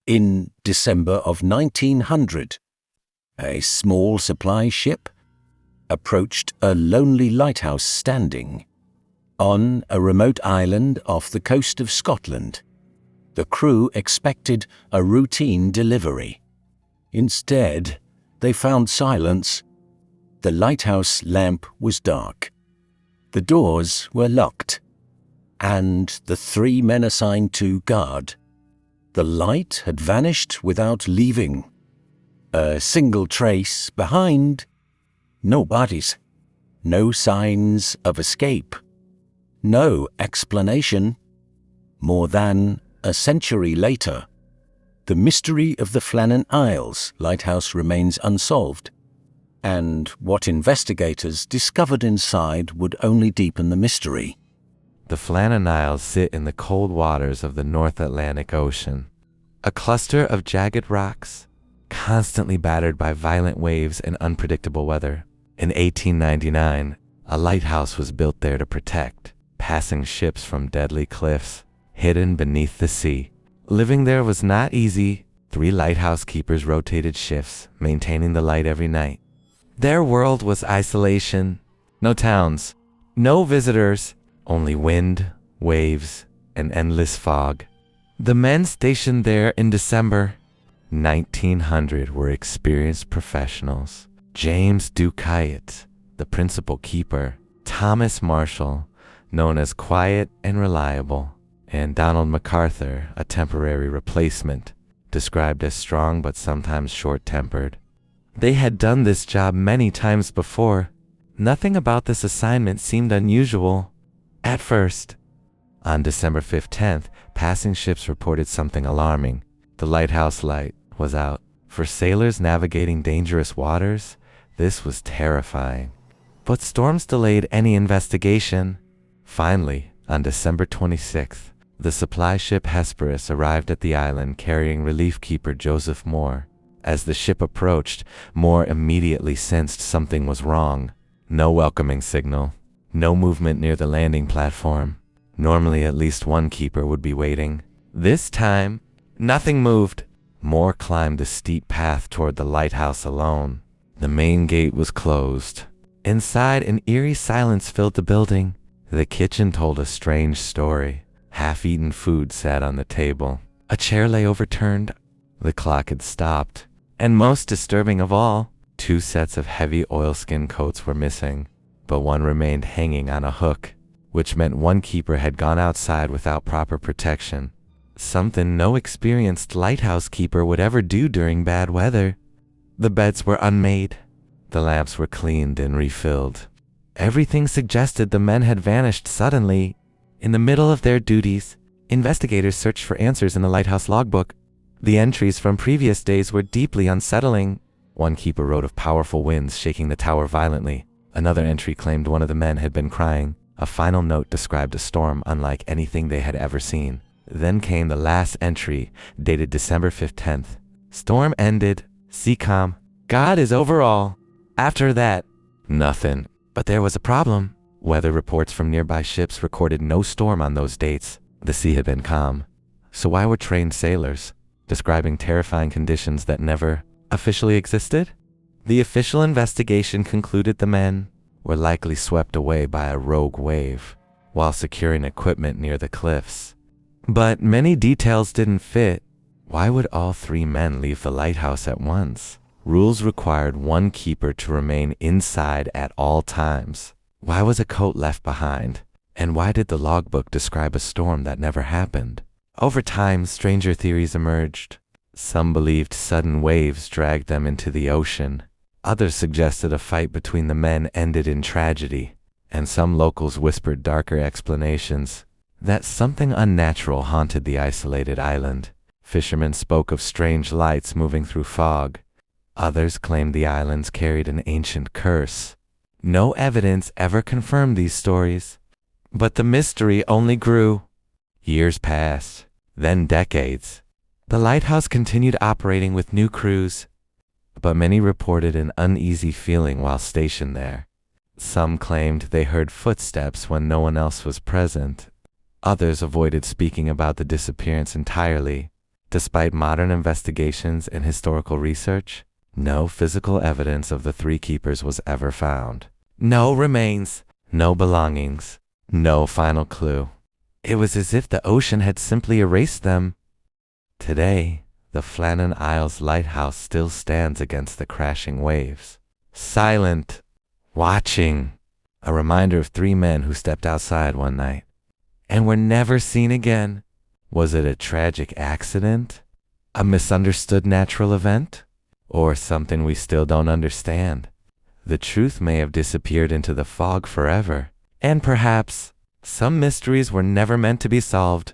In December of 1900, a small supply ship approached a lonely lighthouse standing on a remote island off the coast of Scotland. The crew expected a routine delivery. Instead, they found silence. The lighthouse lamp was dark. The doors were locked, and the 3 men assigned to guard. The light had vanished without leaving. A single trace behind. No bodies. No signs of escape. No explanation. More than a century later, the mystery of the Flannan Isles lighthouse remains unsolved, and what investigators discovered inside would only deepen the mystery. The Flannan Isles sit in the cold waters of the North Atlantic Ocean, a cluster of jagged rocks, constantly battered by violent waves and unpredictable weather. In 1899, a lighthouse was built there to protect passing ships from deadly cliffs hidden beneath the sea. Living there was not easy. 3 lighthouse keepers rotated shifts, maintaining the light every night. Their world was isolation. No towns, no visitors, only wind, waves, and endless fog. The men stationed there in December 1900 were experienced professionals. James Ducayet, the principal keeper, Thomas Marshall, known as Quiet and Reliable, and Donald MacArthur, a temporary replacement, described as strong but sometimes short-tempered. They had done this job many times before. Nothing about this assignment seemed unusual at first. On December 15th, passing ships reported something alarming. The lighthouse light was out. For sailors navigating dangerous waters, this was terrifying. But storms delayed any investigation. Finally, on December 26th, the supply ship Hesperus arrived at the island carrying relief keeper Joseph Moore. As the ship approached, Moore immediately sensed something was wrong. No welcoming signal, no movement near the landing platform. Normally at least one keeper would be waiting. This time, nothing moved. Moore climbed the steep path toward the lighthouse alone. The main gate was closed. Inside, an eerie silence filled the building. The kitchen told a strange story. Half-eaten food sat on the table. A chair lay overturned. The clock had stopped. And most disturbing of all, 2 sets of heavy oilskin coats were missing, but one remained hanging on a hook, which meant one keeper had gone outside without proper protection. Something no experienced lighthouse keeper would ever do during bad weather. The beds were unmade. The lamps were cleaned and refilled. Everything suggested the men had vanished suddenly. In the middle of their duties, investigators searched for answers in the lighthouse logbook. The entries from previous days were deeply unsettling. One keeper wrote of powerful winds shaking the tower violently. Another entry claimed one of the men had been crying. A final note described a storm unlike anything they had ever seen. Then came the last entry, dated December 15th. Storm ended. Sea calm. God is over all. After that, nothing. But there was a problem. Weather reports from nearby ships recorded no storm on those dates. The sea had been calm. So why were trained sailors describing terrifying conditions that never officially existed? The official investigation concluded the men were likely swept away by a rogue wave while securing equipment near the cliffs. But many details didn't fit. Why would all 3 men leave the lighthouse at once? Rules required one keeper to remain inside at all times. Why was a coat left behind? And why did the logbook describe a storm that never happened? Over time, stranger theories emerged. Some believed sudden waves dragged them into the ocean. Others suggested a fight between the men ended in tragedy. And some locals whispered darker explanations, that something unnatural haunted the isolated island. Fishermen spoke of strange lights moving through fog. Others claimed the islands carried an ancient curse. No evidence ever confirmed these stories, but the mystery only grew. Years passed, then decades. The lighthouse continued operating with new crews, but many reported an uneasy feeling while stationed there. Some claimed they heard footsteps when no one else was present. Others avoided speaking about the disappearance entirely. Despite modern investigations and historical research, no physical evidence of the three keepers was ever found. No remains, no belongings, no final clue. It was as if the ocean had simply erased them. Today, the Flannan Isles lighthouse still stands against the crashing waves, silent, watching, a reminder of three men who stepped outside one night and were never seen again. Was it a tragic accident? A misunderstood natural event? Or something we still don't understand? The truth may have disappeared into the fog forever, and perhaps some mysteries were never meant to be solved.